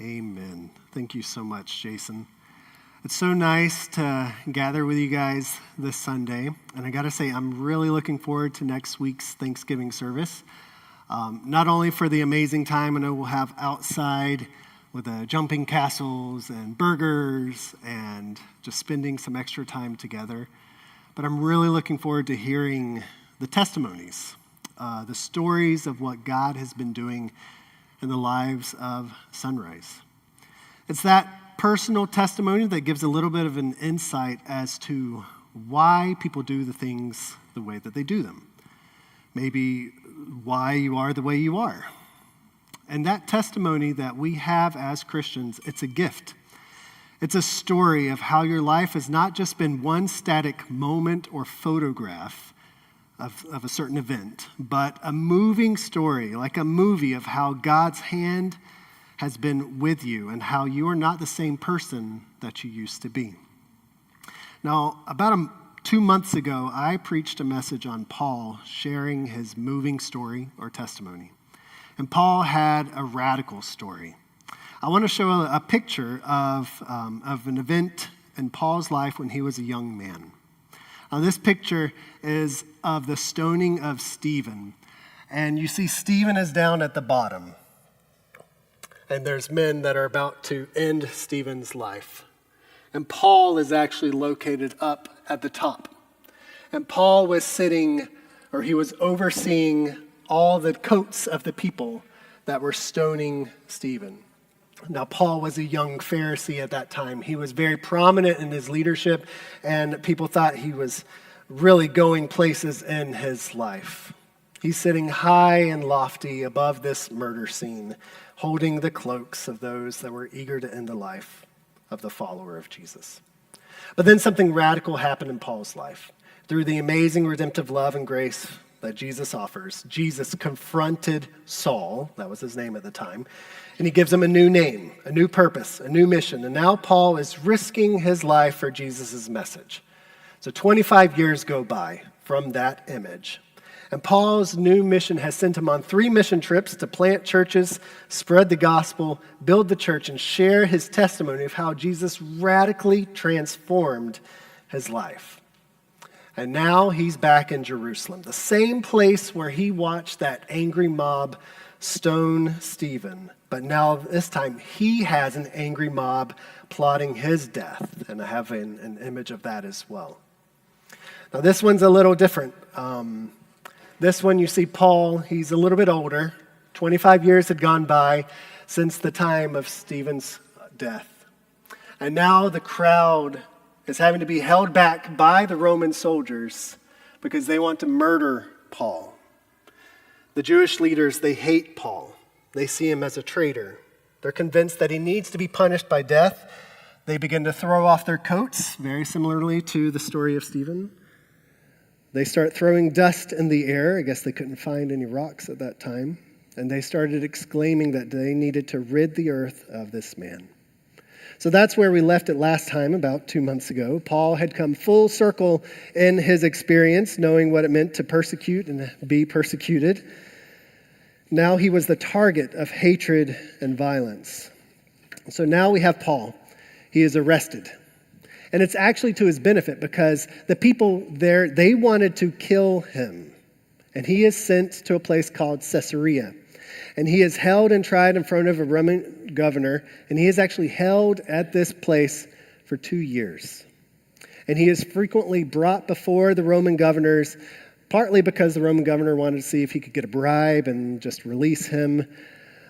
Amen. Thank you so much, Jason. It's so nice to gather with you guys this Sunday. And I got to say, I'm really looking forward to next week's Thanksgiving service. Not only for the amazing time I know we'll have outside with jumping castles and burgers and just spending some extra time together, but I'm really looking forward to hearing the testimonies, the stories of what God has been doing in the lives of Sunrise. It's that personal testimony that gives a little bit of an insight as to why people do the things the way that they do them. Maybe why you are the way you are. And that testimony that we have as Christians, it's a gift. It's a story of how your life has not just been one static moment or photograph of a certain event, but a moving story, like a movie of how God's hand has been with you and how you are not the same person that you used to be. Now, about 2 months ago, I preached a message on Paul sharing his moving story or testimony. And Paul had a radical story. I want to show a picture of an event in Paul's life when he was a young man. Now, this picture is of the stoning of Stephen. And you see Stephen is down at the bottom. And there's men that are about to end Stephen's life. And Paul is actually located up at the top. And Paul was he was overseeing all the coats of the people that were stoning Stephen. Now, Paul was a young Pharisee at that time. He was very prominent in his leadership, and people thought he was really going places in his life. He's sitting high and lofty above this murder scene, holding the cloaks of those that were eager to end the life of the follower of Jesus. But then something radical happened in Paul's life. Through the amazing redemptive love and grace that Jesus offers, Jesus confronted Saul, that was his name at the time, and he gives him a new name, a new purpose, a new mission. And now Paul is risking his life for Jesus' message. So 25 years go by from that image. And Paul's new mission has sent him on 3 mission trips to plant churches, spread the gospel, build the church, and share his testimony of how Jesus radically transformed his life. And now he's back in Jerusalem, the same place where he watched that angry mob stone Stephen. But now this time he has an angry mob plotting his death. And I have an image of that as well. Now this one's a little different. This one you see Paul, he's a little bit older. 25 years had gone by since the time of Stephen's death. And now the crowd is having to be held back by the Roman soldiers because they want to murder Paul. The Jewish leaders, they hate Paul. They see him as a traitor. They're convinced that he needs to be punished by death. They begin to throw off their coats, very similarly to the story of Stephen. They start throwing dust in the air. I guess they couldn't find any rocks at that time. And they started exclaiming that they needed to rid the earth of this man. So that's where we left it last time, about 2 months ago. Paul had come full circle in his experience, knowing what it meant to persecute and be persecuted. Now he was the target of hatred and violence. So now we have Paul. He is arrested. And it's actually to his benefit because the people there, they wanted to kill him. And he is sent to a place called Caesarea. And he is held and tried in front of a Roman governor. And he is actually held at this place for 2 years. And he is frequently brought before the Roman governors, partly because the Roman governor wanted to see if he could get a bribe and just release him.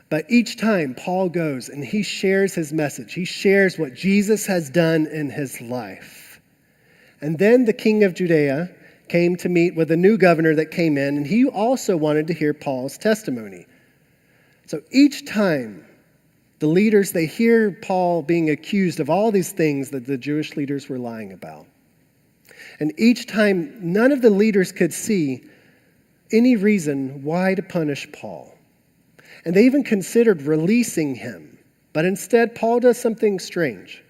But each time Paul goes and he shares his message, he shares what Jesus has done in his life. And then the king of Judea came to meet with a new governor that came in, and he also wanted to hear Paul's testimony. So each time the leaders, they hear Paul being accused of all these things that the Jewish leaders were lying about. And each time, none of the leaders could see any reason why to punish Paul. And they even considered releasing him. But instead, Paul does something strange.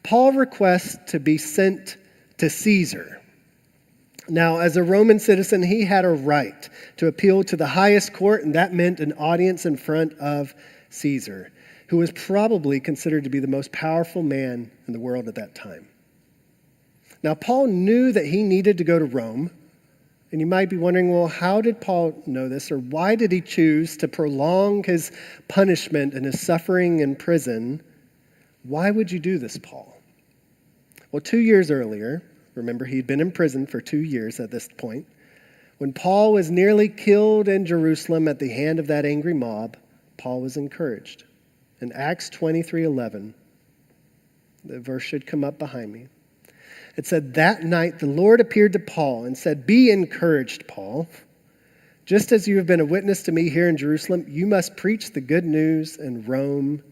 Paul requests to be sent to Caesar. Now, as a Roman citizen, he had a right to appeal to the highest court, and that meant an audience in front of Caesar. who was probably considered to be the most powerful man in the world at that time. Now, Paul knew that he needed to go to Rome, and you might be wondering, well, how did Paul know this, or why did he choose to prolong his punishment and his suffering in prison? Why would you do this, Paul? Well, 2 years earlier, remember he'd been in prison for 2 years at this point, when Paul was nearly killed in Jerusalem at the hand of that angry mob, Paul was encouraged. In Acts 23:11, the verse should come up behind me. It said, "That night the Lord appeared to Paul and said, 'Be encouraged, Paul. Just as you have been a witness to me here in Jerusalem, you must preach the good news in Rome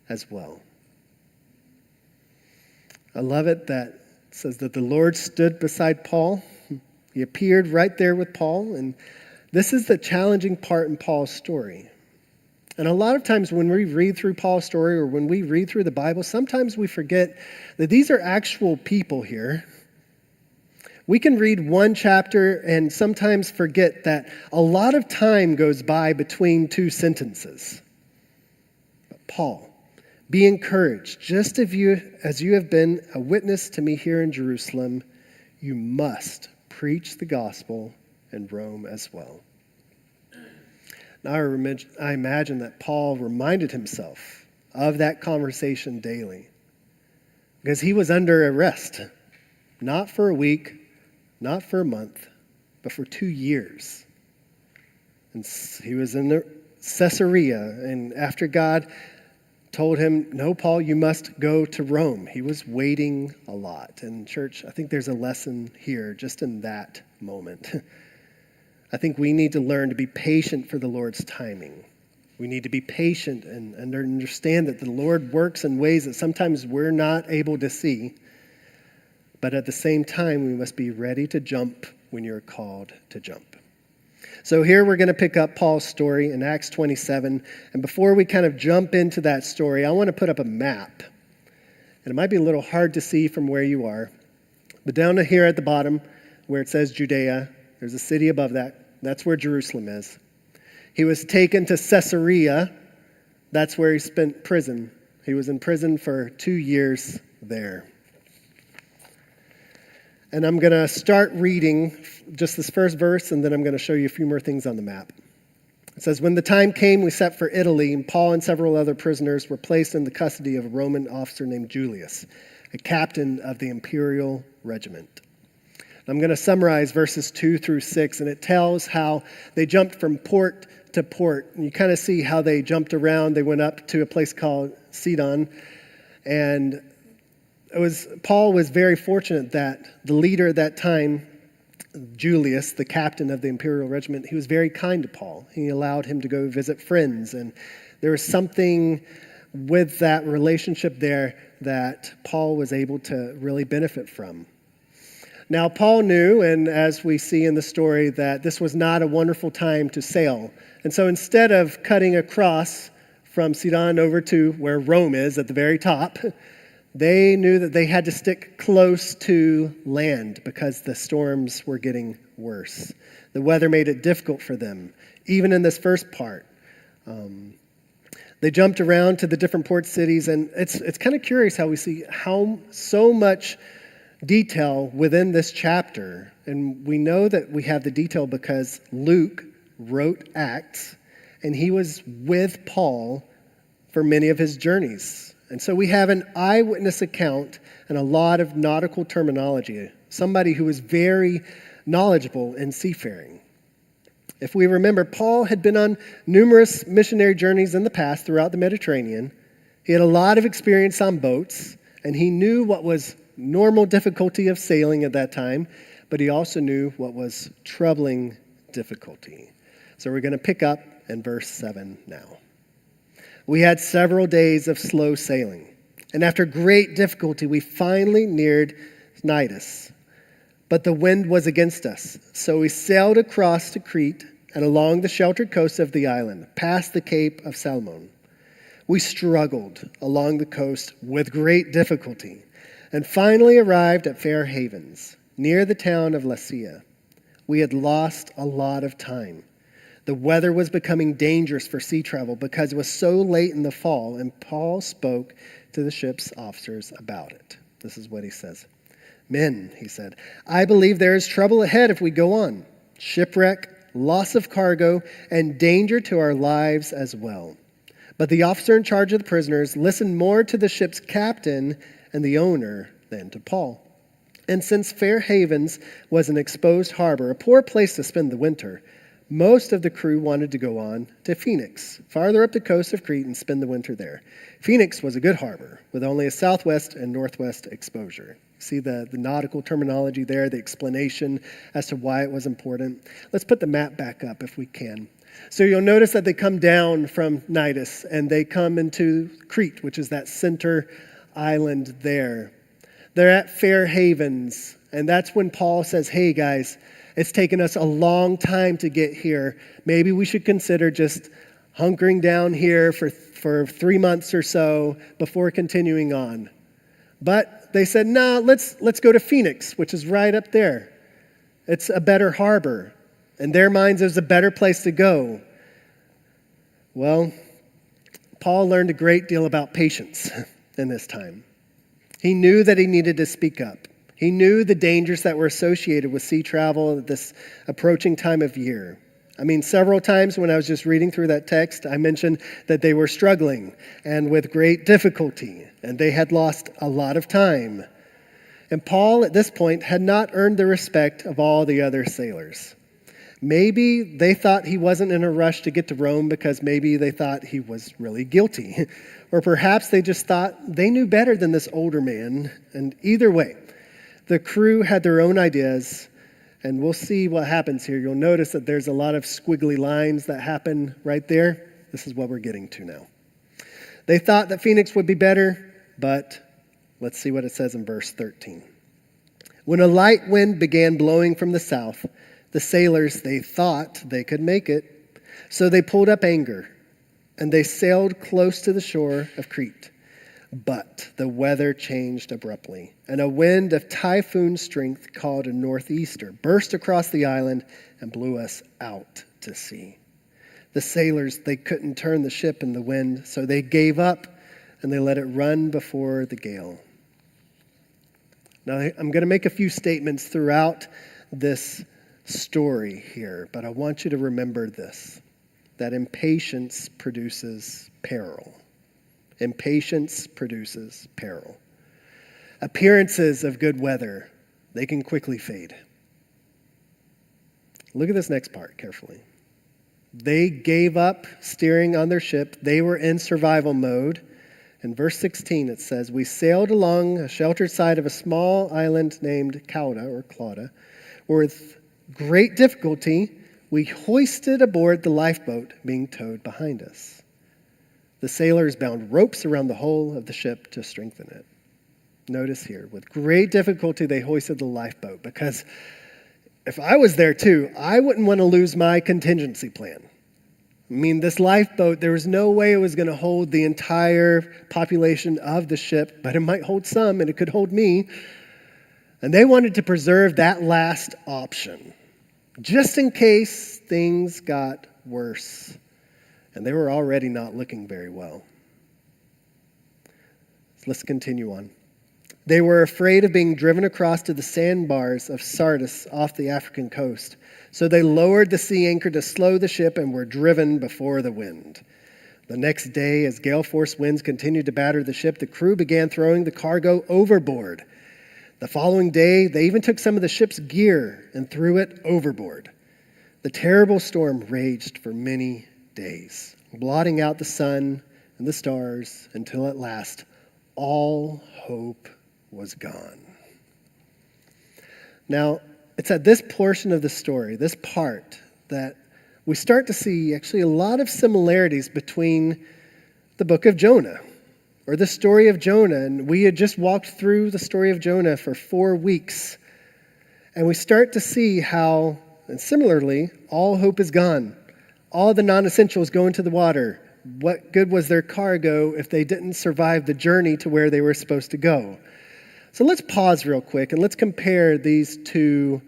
as well.'" I love it that it says that the Lord stood beside Paul. He appeared right there with Paul, and this is the challenging part in Paul's story. And a lot of times when we read through Paul's story or when we read through the Bible, sometimes we forget that these are actual people here. We can read one chapter and sometimes forget that a lot of time goes by between two sentences. But Paul, be encouraged. Just as you have been a witness to me here in Jerusalem, you must preach the gospel in Rome as well. Now, I imagine that Paul reminded himself of that conversation daily because he was under arrest, not for a week, not for a month, but for 2 years. And he was in Caesarea, and after God told him, "No, Paul, you must go to Rome," he was waiting a lot. And church, I think there's a lesson here just in that moment. I think we need to learn to be patient for the Lord's timing. We need to be patient and understand that the Lord works in ways that sometimes we're not able to see. But at the same time, we must be ready to jump when you're called to jump. So here we're going to pick up Paul's story in Acts 27. And before we kind of jump into that story, I want to put up a map. And it might be a little hard to see from where you are. But down here at the bottom, where it says Judea, there's a city above that. That's where Jerusalem is. He was taken to Caesarea. That's where he spent prison. He was in prison for 2 years there. And I'm going to start reading just this first verse, and then I'm going to show you a few more things on the map. It says, "When the time came, we set for Italy, and Paul and several other prisoners were placed in the custody of a Roman officer named Julius, a captain of the imperial regiment." I'm going to summarize verses 2 through 6, and it tells how they jumped from port to port. And you kind of see how they jumped around. They went up to a place called Sidon, and Paul was very fortunate that the leader at that time, Julius, the captain of the imperial regiment, he was very kind to Paul. He allowed him to go visit friends, and there was something with that relationship there that Paul was able to really benefit from. Now, Paul knew, and as we see in the story, that this was not a wonderful time to sail. And so instead of cutting across from Sidon over to where Rome is at the very top, they knew that they had to stick close to land because the storms were getting worse. The weather made it difficult for them, even in this first part. They jumped around to the different port cities, and it's kind of curious how we see how so much detail within this chapter. And we know that we have the detail because Luke wrote Acts, and he was with Paul for many of his journeys. And so we have an eyewitness account and a lot of nautical terminology, somebody who was very knowledgeable in seafaring. If we remember, Paul had been on numerous missionary journeys in the past throughout the Mediterranean. He had a lot of experience on boats, and he knew what was normal difficulty of sailing at that time, but he also knew what was troubling difficulty. So we're going to pick up in verse 7 now. "We had several days of slow sailing, and after great difficulty we finally neared Cnidus. But the wind was against us, so we sailed across to Crete and along the sheltered coast of the island, past the Cape of Salmon. We struggled along the coast with great difficulty, and finally arrived at Fair Havens, near the town of Lasea. We had lost a lot of time. The weather was becoming dangerous for sea travel because it was so late in the fall, and Paul spoke to the ship's officers about it. This is what he says. Men, he said, I believe there is trouble ahead if we go on. Shipwreck, loss of cargo, and danger to our lives as well. But the officer in charge of the prisoners listened more to the ship's captain and the owner than to Paul. And since Fair Havens was an exposed harbor, a poor place to spend the winter, most of the crew wanted to go on to Phoenix, farther up the coast of Crete, and spend the winter there. Phoenix was a good harbor with only a southwest and northwest exposure. See the nautical terminology there, the explanation as to why it was important. Let's put the map back up if we can. So you'll notice that they come down from Cnidus and they come into Crete, which is that center island there. They're at Fair Havens, and that's when Paul says, hey guys, it's taken us a long time to get here. Maybe we should consider just hunkering down here for 3 months or so before continuing on. But they said, no, let's go to Phoenix, which is right up there. It's a better harbor. In their minds, it was a better place to go. Well, Paul learned a great deal about patience in this time. He knew that he needed to speak up. He knew the dangers that were associated with sea travel at this approaching time of year. I mean, several times when I was just reading through that text, I mentioned that they were struggling and with great difficulty, and they had lost a lot of time. And Paul, at this point, had not earned the respect of all the other sailors. Maybe they thought he wasn't in a rush to get to Rome because maybe they thought he was really guilty. Or perhaps they just thought they knew better than this older man. And either way, the crew had their own ideas, and we'll see what happens here. You'll notice that there's a lot of squiggly lines that happen right there. This is what we're getting to now. They thought that Phoenix would be better, but let's see what it says in verse 13. When a light wind began blowing from the south, the sailors, they thought they could make it. So they pulled up anchor, and they sailed close to the shore of Crete. But the weather changed abruptly, and a wind of typhoon strength called a northeaster burst across the island and blew us out to sea. The sailors, they couldn't turn the ship in the wind, so they gave up and they let it run before the gale. Now, I'm going to make a few statements throughout this story here, but I want you to remember this, that impatience produces peril. Impatience produces peril. Appearances of good weather, they can quickly fade. Look at this next part carefully. They gave up steering on their ship. They were in survival mode. In verse 16 it says, we sailed along a sheltered side of a small island named Clauda. With great difficulty, we hoisted aboard the lifeboat being towed behind us. The sailors bound ropes around the hull of the ship to strengthen it. Notice here, with great difficulty, they hoisted the lifeboat because if I was there too, I wouldn't want to lose my contingency plan. I mean, this lifeboat, there was no way it was going to hold the entire population of the ship, but it might hold some, and it could hold me. And they wanted to preserve that last option, just in case things got worse. And they were already not looking very well. So let's continue on. They were afraid of being driven across to the sandbars of Sardis off the African coast. So they lowered the sea anchor to slow the ship and were driven before the wind. The next day, as gale force winds continued to batter the ship, the crew began throwing the cargo overboard. The following day, they even took some of the ship's gear and threw it overboard. The terrible storm raged for many days, blotting out the sun and the stars until at last all hope was gone. Now, it's at this portion of the story, this part, that we start to see actually a lot of similarities between the book of Jonah, or the story of Jonah. And we had just walked through the story of Jonah for 4 weeks. And we start to see how, and similarly, all hope is gone. All the non-essentials go into the water. What good was their cargo if they didn't survive the journey to where they were supposed to go? So let's pause real quick and let's compare these two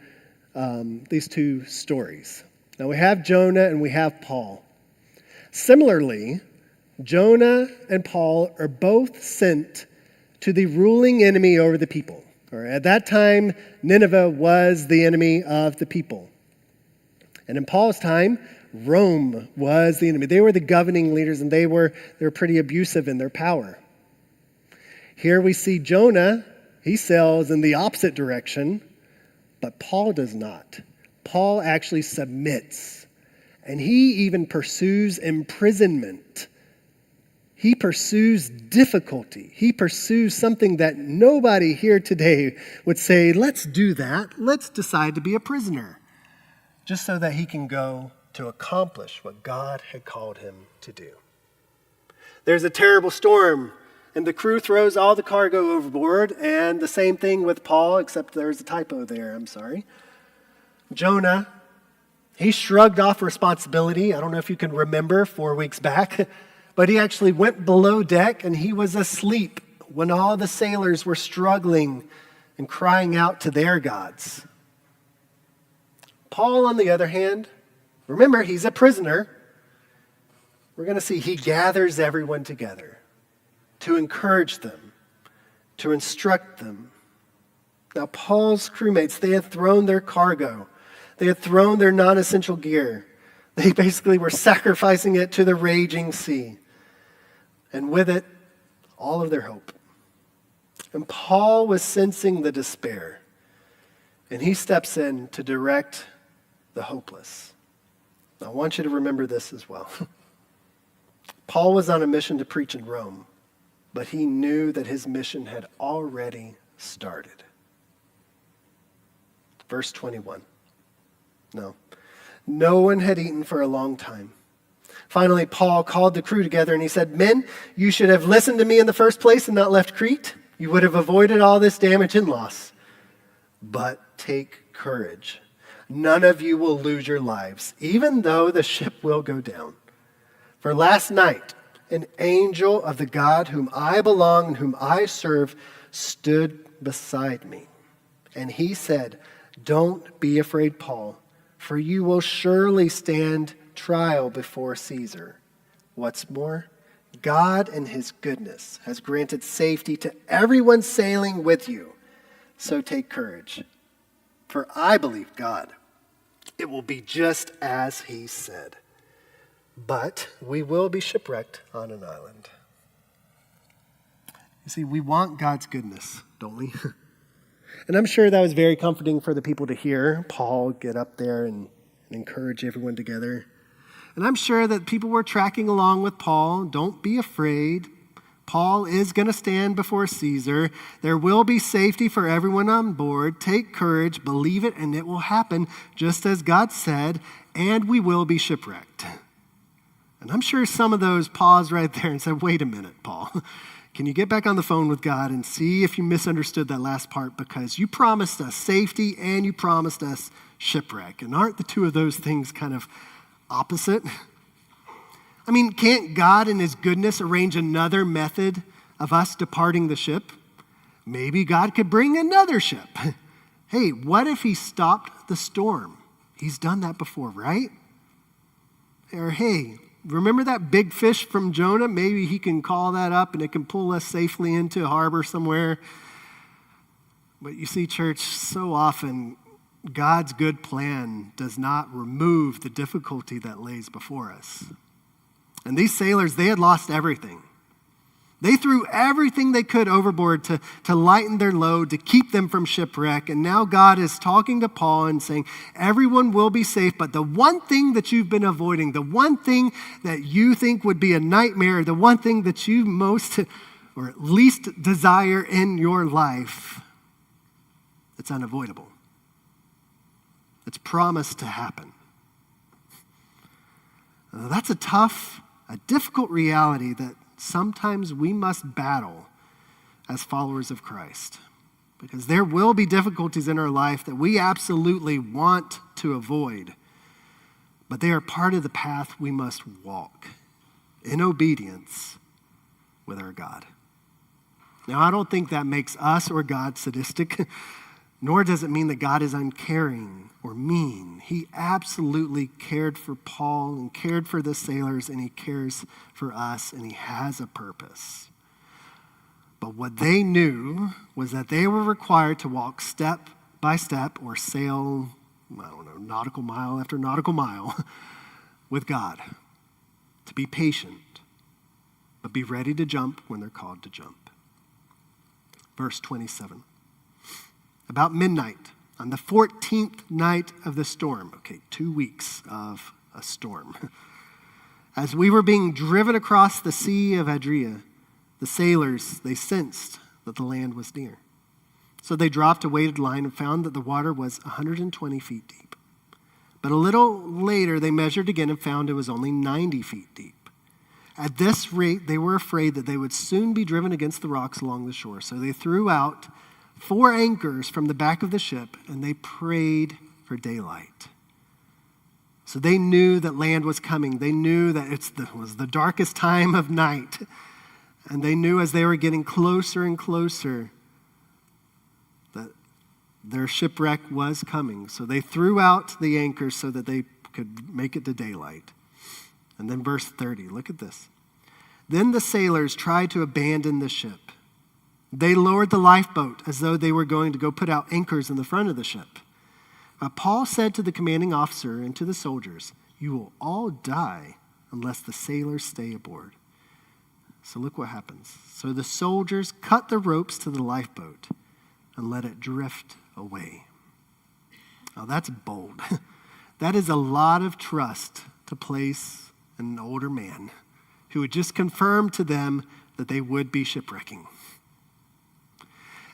stories. Now we have Jonah and we have Paul. Similarly, Jonah and Paul are both sent to the ruling enemy over the people. Or at that time, Nineveh was the enemy of the people. And in Paul's time, Rome was the enemy. They were the governing leaders, and they were pretty abusive in their power. Here we see Jonah, he sails in the opposite direction, but Paul does not. Paul actually submits, and he even pursues imprisonment. He pursues difficulty. He pursues something that nobody here today would say, let's do that. Let's decide to be a prisoner, just so that he can go to accomplish what God had called him to do. There's a terrible storm, and the crew throws all the cargo overboard, and the same thing with Paul, except there's a typo there, I'm sorry. Jonah, he shrugged off responsibility. I don't know if you can remember 4 weeks back, but he actually went below deck, and he was asleep when all the sailors were struggling and crying out to their gods. Paul, on the other hand, remember, he's a prisoner. We're going to see he gathers everyone together to encourage them, to instruct them. Now, Paul's crewmates, they had thrown their cargo. They had thrown their non-essential gear. They basically were sacrificing it to the raging sea. And with it, all of their hope. And Paul was sensing the despair. And he steps in to direct the hopeless. I want you to remember this as well. Paul was on a mission to preach in Rome, but he knew that his mission had already started. Verse 21. No one had eaten for a long time. Finally, Paul called the crew together and he said, "Men, you should have listened to me in the first place and not left Crete. You would have avoided all this damage and loss. But take courage. None of you will lose your lives, even though the ship will go down. For last night, an angel of the God whom I belong and whom I serve stood beside me. And he said, 'Don't be afraid, Paul, for you will surely stand trial before Caesar. What's more, God in his goodness has granted safety to everyone sailing with you. So take courage, for I believe God. It will be just as he said. But we will be shipwrecked on an island.'" You see, we want God's goodness, don't we? And I'm sure that was very comforting for the people to hear Paul get up there and encourage everyone together. And I'm sure that people were tracking along with Paul. Don't be afraid. Paul is going to stand before Caesar. There will be safety for everyone on board. Take courage, believe it, and it will happen just as God said, and we will be shipwrecked. And I'm sure some of those paused right there and said, "Wait a minute, Paul. Can you get back on the phone with God and see if you misunderstood that last part? Because you promised us safety and you promised us shipwreck. And aren't the two of those things kind of opposite? I mean, can't God in his goodness arrange another method of us departing the ship? Maybe God could bring another ship. Hey, what if he stopped the storm? He's done that before, right? Or hey, remember that big fish from Jonah? Maybe he can call that up and it can pull us safely into a harbor somewhere. But you see, church, so often God's good plan does not remove the difficulty that lays before us. And these sailors, they had lost everything. They threw everything they could overboard to lighten their load, to keep them from shipwreck. And now God is talking to Paul and saying, everyone will be safe, but the one thing that you've been avoiding, the one thing that you think would be a nightmare, the one thing that you most or least desire in your life, it's unavoidable. It's promised to happen. Now, that's a difficult reality that sometimes we must battle as followers of Christ, because there will be difficulties in our life that we absolutely want to avoid, but they are part of the path we must walk in obedience with our God. Now, I don't think that makes us or God sadistic. Nor does it mean that God is uncaring or mean. He absolutely cared for Paul and cared for the sailors, and he cares for us, and he has a purpose. But what they knew was that they were required to walk step by step or sail, nautical mile after nautical mile with God, to be patient, but be ready to jump when they're called to jump. Verse 27. About midnight, on the 14th night of the storm, 2 weeks of a storm, as we were being driven across the Sea of Adria, the sailors, they sensed that the land was near. So they dropped a weighted line and found that the water was 120 feet deep. But a little later, they measured again and found it was only 90 feet deep. At this rate, they were afraid that they would soon be driven against the rocks along the shore. So they threw out 4 anchors from the back of the ship, and they prayed for daylight. So they knew that land was coming. They knew that it was the darkest time of night. And they knew as they were getting closer and closer that their shipwreck was coming. So they threw out the anchors so that they could make it to daylight. And then verse 30, look at this. Then the sailors tried to abandon the ship. They lowered the lifeboat as though they were going to go put out anchors in the front of the ship. But Paul said to the commanding officer and to the soldiers, "You will all die unless the sailors stay aboard." So look what happens. So the soldiers cut the ropes to the lifeboat and let it drift away. Now that's bold. That is a lot of trust to place in an older man who had just confirmed to them that they would be shipwrecking.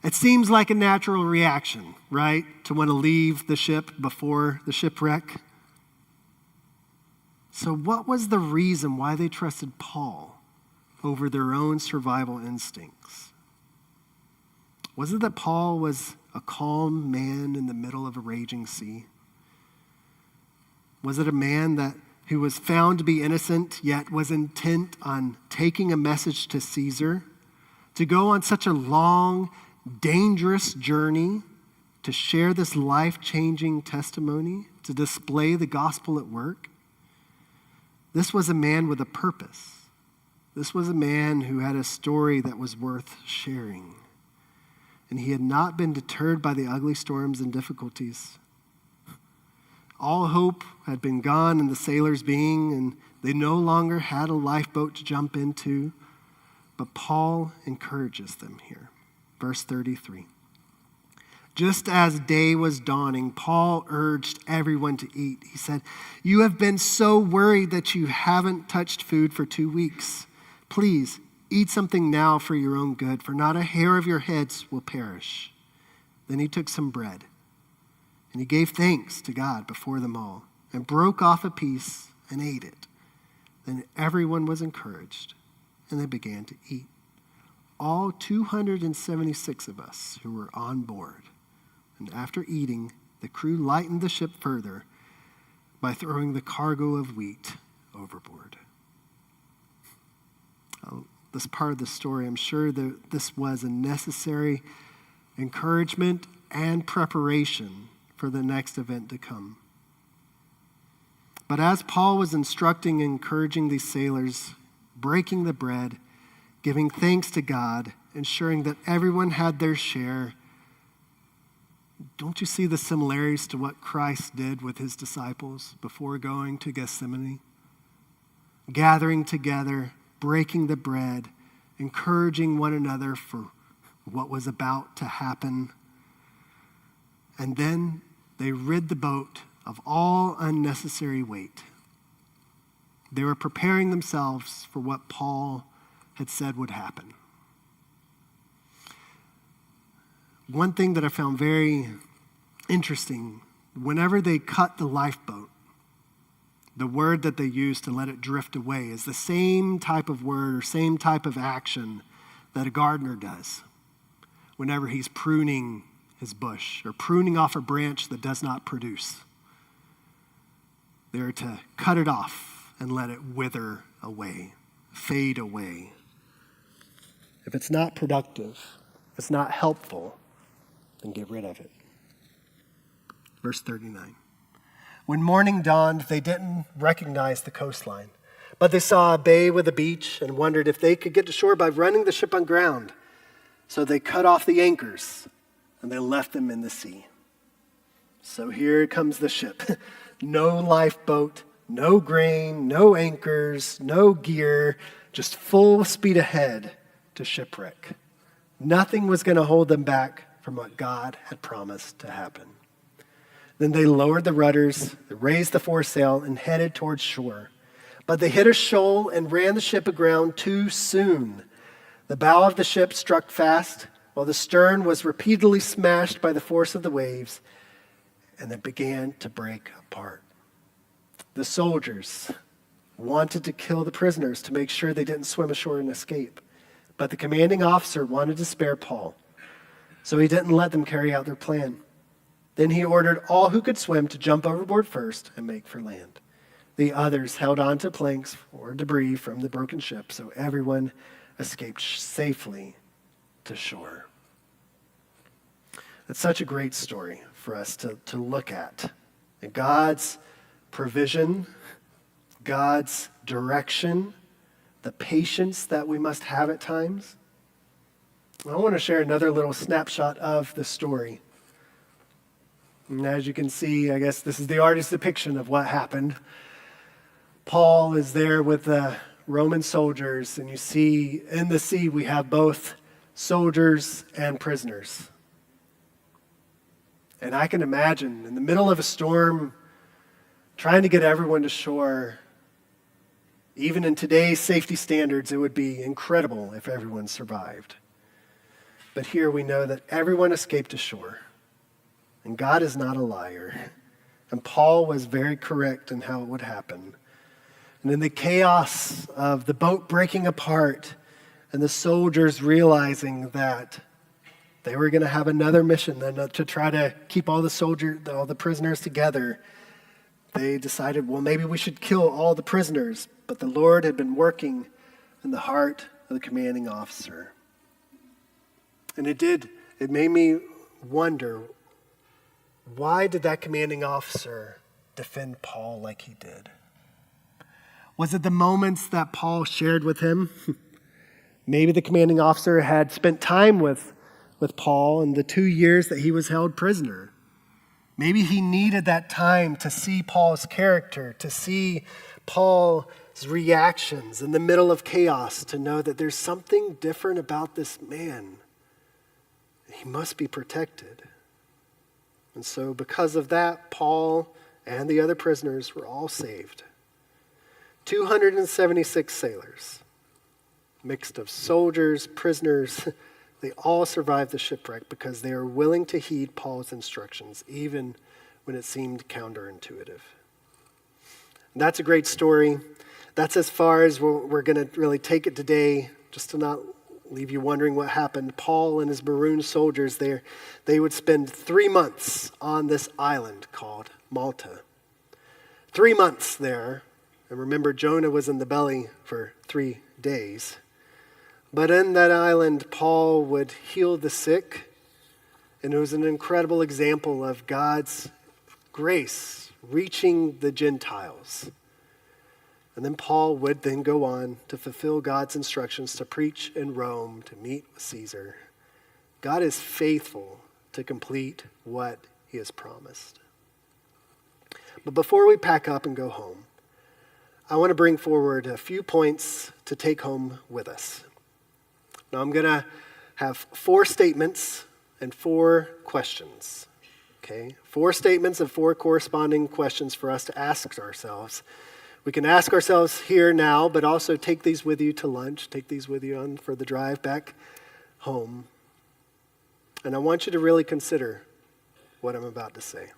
It seems like a natural reaction, right, to want to leave the ship before the shipwreck. So what was the reason why they trusted Paul over their own survival instincts? Was it that Paul was a calm man in the middle of a raging sea? Was it a man who was found to be innocent, yet was intent on taking a message to Caesar, to go on such a long, dangerous journey, to share this life-changing testimony, to display the gospel at work? This was a man with a purpose. This was a man who had a story that was worth sharing. And he had not been deterred by the ugly storms and difficulties. All hope had been gone in the sailors' being, and they no longer had a lifeboat to jump into. But Paul encourages them here. Verse 33. Just as day was dawning, Paul urged everyone to eat. He said, "You have been so worried that you haven't touched food for 2 weeks. Please, eat something now for your own good, for not a hair of your heads will perish." Then he took some bread, and he gave thanks to God before them all, and broke off a piece and ate it. Then everyone was encouraged, and they began to eat. All 276 of us who were on board. And after eating, the crew lightened the ship further by throwing the cargo of wheat overboard. This part of the story, I'm sure that this was a necessary encouragement and preparation for the next event to come. But as Paul was instructing and encouraging these sailors, breaking the bread, giving thanks to God, ensuring that everyone had their share, don't you see the similarities to what Christ did with his disciples before going to Gethsemane? Gathering together, breaking the bread, encouraging one another for what was about to happen. And then they rid the boat of all unnecessary weight. They were preparing themselves for what Paul had said would happen. One thing that I found very interesting, whenever they cut the lifeboat, the word that they used to let it drift away is the same type of word or same type of action that a gardener does whenever he's pruning his bush or pruning off a branch that does not produce. They're to cut it off and let it wither away, fade away. If it's not productive, if it's not helpful, then get rid of it. Verse 39. When morning dawned, they didn't recognize the coastline, but they saw a bay with a beach and wondered if they could get to shore by running the ship on ground. So they cut off the anchors and they left them in the sea. So here comes the ship. No lifeboat, no grain, no anchors, no gear, just full speed ahead to Shipwreck. Nothing was going to hold them back from what God had promised to happen. Then they lowered the rudders, they raised the foresail, and headed towards shore. But they hit a shoal and ran the ship aground too soon. The bow of the ship struck fast, while the stern was repeatedly smashed by the force of the waves, and it began to break apart. The soldiers wanted to kill the prisoners to make sure they didn't swim ashore and escape. But the commanding officer wanted to spare Paul, so he didn't let them carry out their plan. Then he ordered all who could swim to jump overboard first and make for land. The others held on to planks or debris from the broken ship, so everyone escaped safely to shore. It's such a great story for us to look at. And God's provision, God's direction, the patience that we must have at times. I want to share another little snapshot of the story. And as you can see, I guess this is the artist's depiction of what happened. Paul is there with the Roman soldiers, and you see in the sea we have both soldiers and prisoners. And I can imagine in the middle of a storm, trying to get everyone to shore. Even in today's safety standards, it would be incredible if everyone survived. But here we know that everyone escaped to shore. And God is not a liar. And Paul was very correct in how it would happen. And in the chaos of the boat breaking apart and the soldiers realizing that they were going to have another mission than to try to keep all the prisoners together, they decided, well, maybe we should kill all the prisoners. But the Lord had been working in the heart of the commanding officer. And it made me wonder, why did that commanding officer defend Paul like he did? Was it the moments that Paul shared with him? Maybe the commanding officer had spent time with Paul in the 2 years that he was held prisoner. Maybe he needed that time to see Paul's character, to see Paul's reactions in the middle of chaos, to know that there's something different about this man. He must be protected. And so because of that, Paul and the other prisoners were all saved. 276 sailors, mixed of soldiers, prisoners, they all survived the shipwreck because they were willing to heed Paul's instructions, even when it seemed counterintuitive. And that's a great story. That's as far as we're going to really take it today, just to not leave you wondering what happened. Paul and his marooned soldiers, they would spend 3 months on this island called Malta. 3 months there. And remember, Jonah was in the belly for 3 days. But in that island, Paul would heal the sick. And it was an incredible example of God's grace reaching the Gentiles. And then Paul would then go on to fulfill God's instructions to preach in Rome, to meet with Caesar. God is faithful to complete what he has promised. But before we pack up and go home, I want to bring forward a few points to take home with us. Now I'm going to have 4 statements and 4 questions. Okay? 4 statements and 4 corresponding questions for us to ask ourselves. We can ask ourselves here now, but also take these with you to lunch, take these with you on for the drive back home. And I want you to really consider what I'm about to say.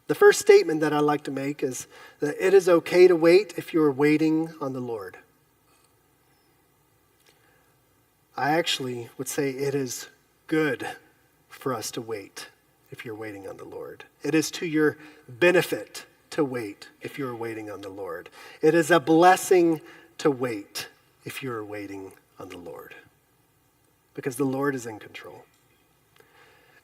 The first statement that I like to make is that it is okay to wait if you are waiting on the Lord. I actually would say it is good for us to wait if you're waiting on the Lord. It is to your benefit to wait if you're waiting on the Lord. It is a blessing to wait if you're waiting on the Lord, because the Lord is in control.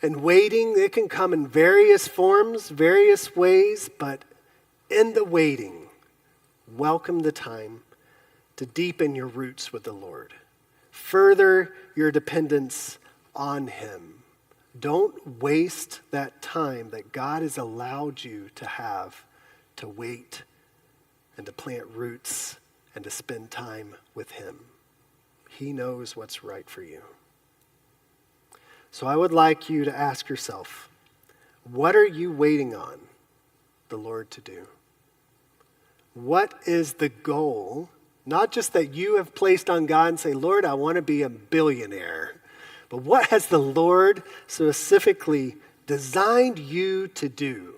And waiting, it can come in various forms, various ways, but in the waiting, welcome the time to deepen your roots with the Lord. Further your dependence on Him. Don't waste that time that God has allowed you to have to wait and to plant roots and to spend time with Him. He knows what's right for you. So I would like you to ask yourself, what are you waiting on the Lord to do? What is the goal, not just that you have placed on God and say, Lord, I want to be a billionaire, but what has the Lord specifically designed you to do?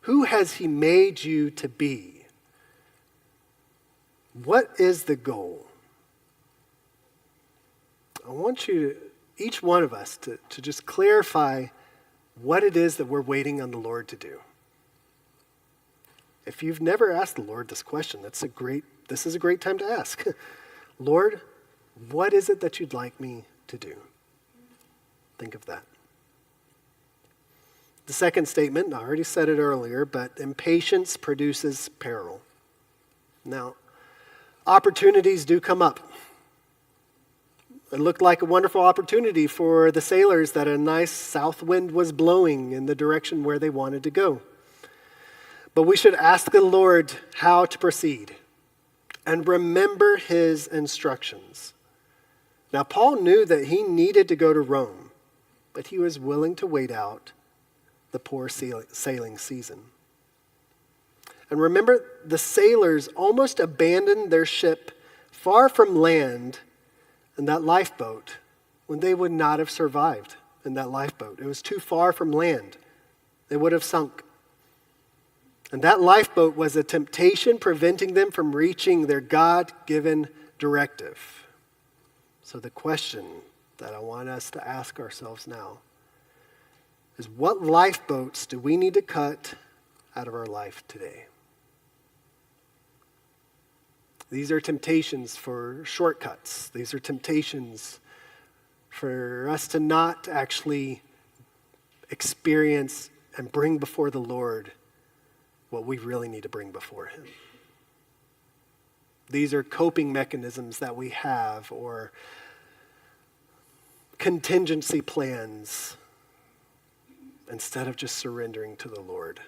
Who has He made you to be? What is the goal? I want you, each one of us, to just clarify what it is that we're waiting on the Lord to do. If you've never asked the Lord this question, this is a great time to ask. Lord, what is it that you'd like me to do? Think of that. The second statement, I already said it earlier, but impatience produces peril. Now, opportunities do come up. It looked like a wonderful opportunity for the sailors that a nice south wind was blowing in the direction where they wanted to go. But we should ask the Lord how to proceed and remember His instructions. Now, Paul knew that he needed to go to Rome, but he was willing to wait out the poor sailing season. And remember, the sailors almost abandoned their ship far from land in that lifeboat when they would not have survived in that lifeboat. It was too far from land. They would have sunk. And that lifeboat was a temptation preventing them from reaching their God-given directive. So the question that I want us to ask ourselves now is, what lifeboats do we need to cut out of our life today? These are temptations for shortcuts. These are temptations for us to not actually experience and bring before the Lord what we really need to bring before Him. These are coping mechanisms that we have, or contingency plans, instead of just surrendering to the Lord.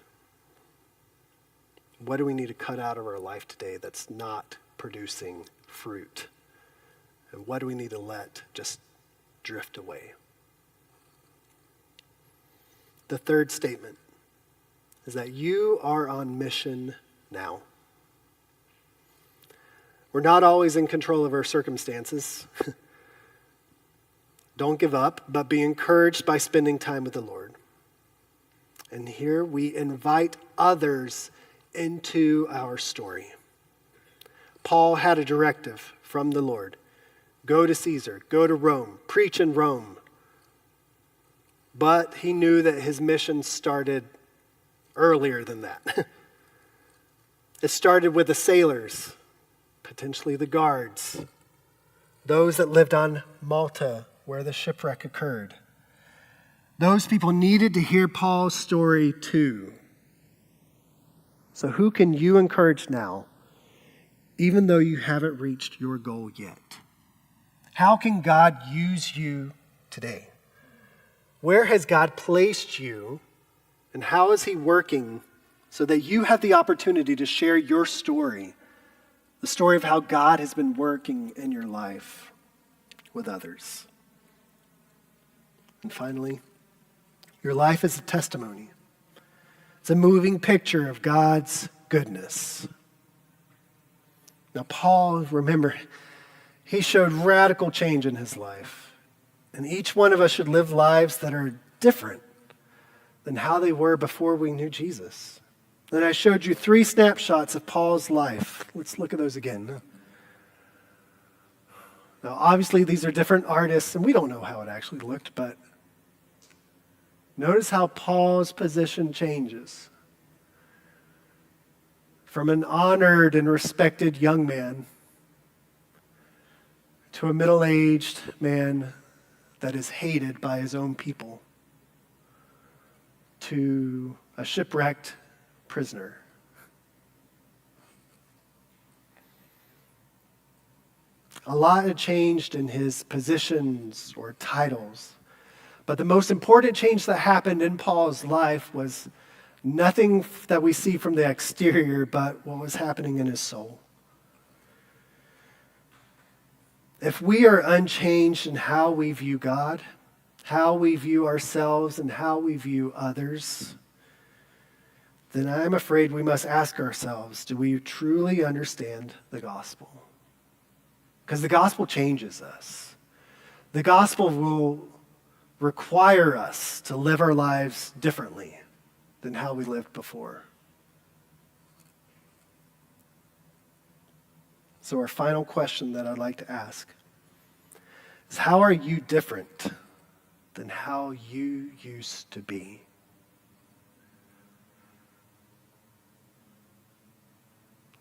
What do we need to cut out of our life today that's not producing fruit? And what do we need to let just drift away? The third statement is that you are on mission now. We're not always in control of our circumstances. Don't give up, but be encouraged by spending time with the Lord. And here we invite others into our story. Paul had a directive from the Lord. Go to Caesar, go to Rome, preach in Rome. But he knew that his mission started earlier than that. It started with the sailors, potentially the guards, those that lived on Malta where the shipwreck occurred. Those people needed to hear Paul's story too. So who can you encourage now, even though you haven't reached your goal yet? How can God use you today? Where has God placed you, and how is He working so that you have the opportunity to share your story, the story of how God has been working in your life with others? And finally, your life is a testimony. It's a moving picture of God's goodness. Now, Paul, remember, he showed radical change in his life. And each one of us should live lives that are different than how they were before we knew Jesus. And I showed you 3 snapshots of Paul's life. Let's look at those again. Now, obviously, these are different artists, and we don't know how it actually looked, but notice how Paul's position changes. From an honored and respected young man to a middle-aged man that is hated by his own people to a shipwrecked prisoner. A lot had changed in his positions or titles, but the most important change that happened in Paul's life was nothing that we see from the exterior, but what was happening in his soul. If we are unchanged in how we view God, how we view ourselves, and how we view others, then I'm afraid we must ask ourselves, do we truly understand the gospel? Because the gospel changes us. The gospel will require us to live our lives differently than how we lived before. So our final question that I'd like to ask is, how are you different than how you used to be?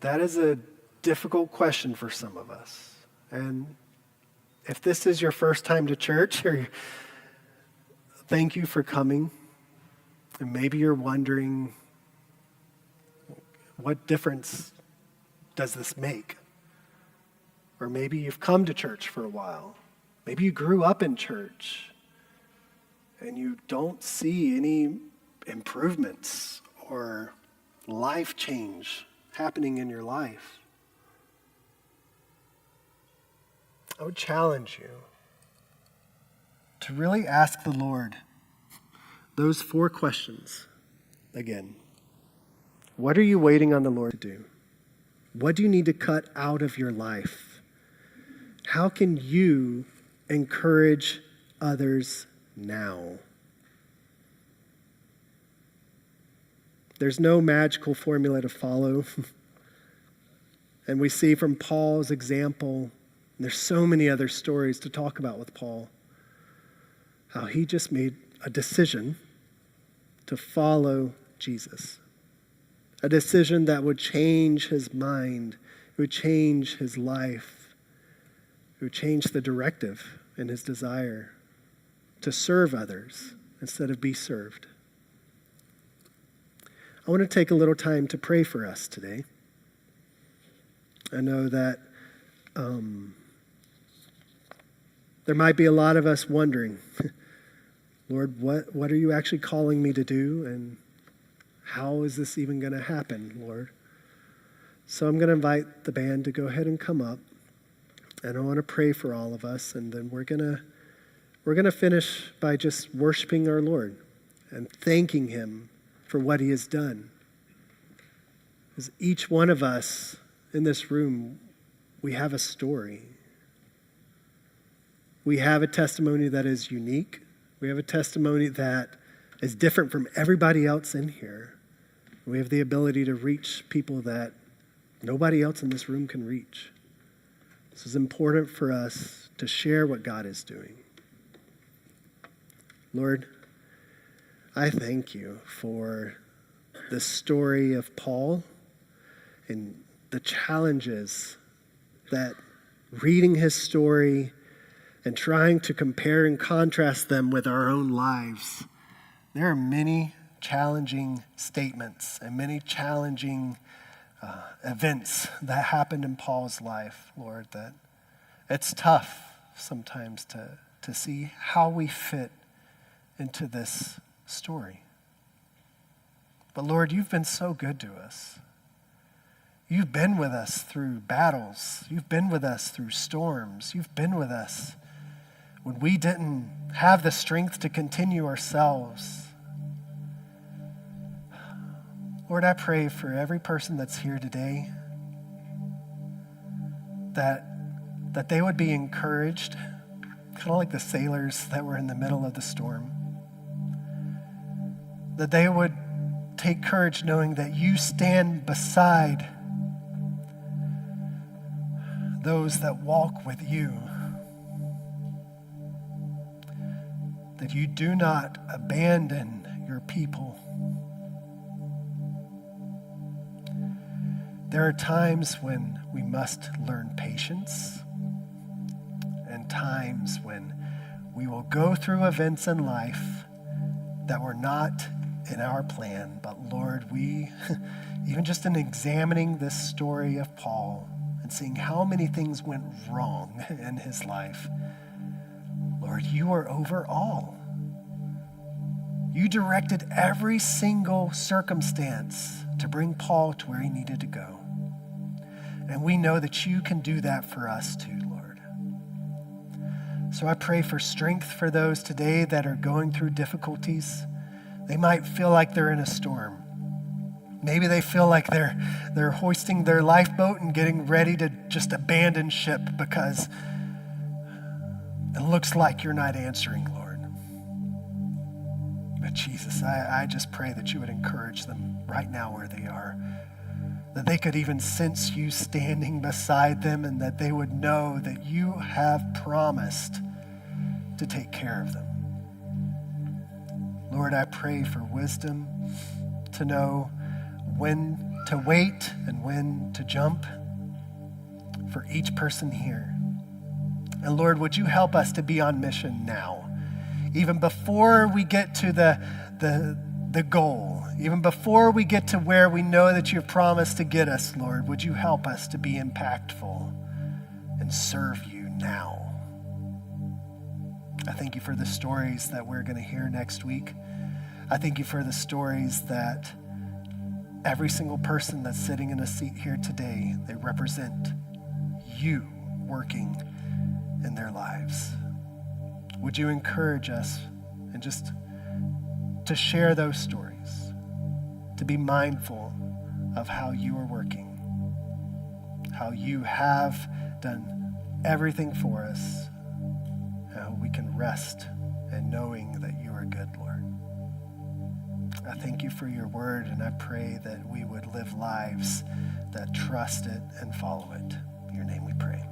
That is a difficult question for some of us. And if this is your first time to church, thank you for coming. And maybe you're wondering, what difference does this make? Or maybe you've come to church for a while. Maybe you grew up in church and you don't see any improvements or life change happening in your life. I would challenge you to really ask the Lord those 4 questions again. What are you waiting on the Lord to do? What do you need to cut out of your life? How can you encourage others now? There's no magical formula to follow. And we see from Paul's example, there's so many other stories to talk about with Paul, how he just made a decision to follow Jesus. A decision that would change his mind, it would change his life, it would change the directive in his desire to serve others instead of be served. I want to take a little time to pray for us today. I know that there might be a lot of us wondering, Lord, what are you actually calling me to do? And how is this even going to happen, Lord? So I'm going to invite the band to go ahead and come up. And I want to pray for all of us. And then we're going to finish by just worshiping our Lord and thanking him for what he has done. Because each one of us in this room, we have a story. We have a testimony that is unique. We have a testimony that is different from everybody else in here. We have the ability to reach people that nobody else in this room can reach. This is important for us to share what God is doing. Lord, I thank you for the story of Paul and the challenges that reading his story and trying to compare and contrast them with our own lives. There are many challenging statements and many challenging events that happened in Paul's life, Lord, that it's tough sometimes to see how we fit into this story. But Lord, you've been so good to us. You've been with us through battles. You've been with us through storms. You've been with us when we didn't have the strength to continue ourselves. Lord, I pray for every person that's here today that they would be encouraged, kind of like the sailors that were in the middle of the storm. That they would take courage knowing that you stand beside those that walk with you. That you do not abandon your people. There are times when we must learn patience and times when we will go through events in life that were not in our plan. But Lord, we, even just in examining this story of Paul and seeing how many things went wrong in his life, Lord, you are over all. You directed every single circumstance to bring Paul to where he needed to go. And we know that you can do that for us too, Lord. So I pray for strength for those today that are going through difficulties. They might feel like they're in a storm. Maybe they feel like they're hoisting their lifeboat and getting ready to just abandon ship because it looks like you're not answering, Lord. But Jesus, I just pray that you would encourage them right now where they are, that they could even sense you standing beside them and that they would know that you have promised to take care of them. Lord, I pray for wisdom to know when to wait and when to jump for each person here. And Lord, would you help us to be on mission now? Even before we get to the goal, even before we get to where we know that you've promised to get us, Lord, would you help us to be impactful and serve you now? I thank you for the stories that we're going to hear next week. I thank you for the stories that every single person that's sitting in a seat here today, they represent you working in their lives. Would you encourage us and just to share those stories, to be mindful of how you are working, how you have done everything for us, how we can rest in knowing that you are good, Lord. I thank you for your word, and I pray that we would live lives that trust it and follow it. In your name we pray.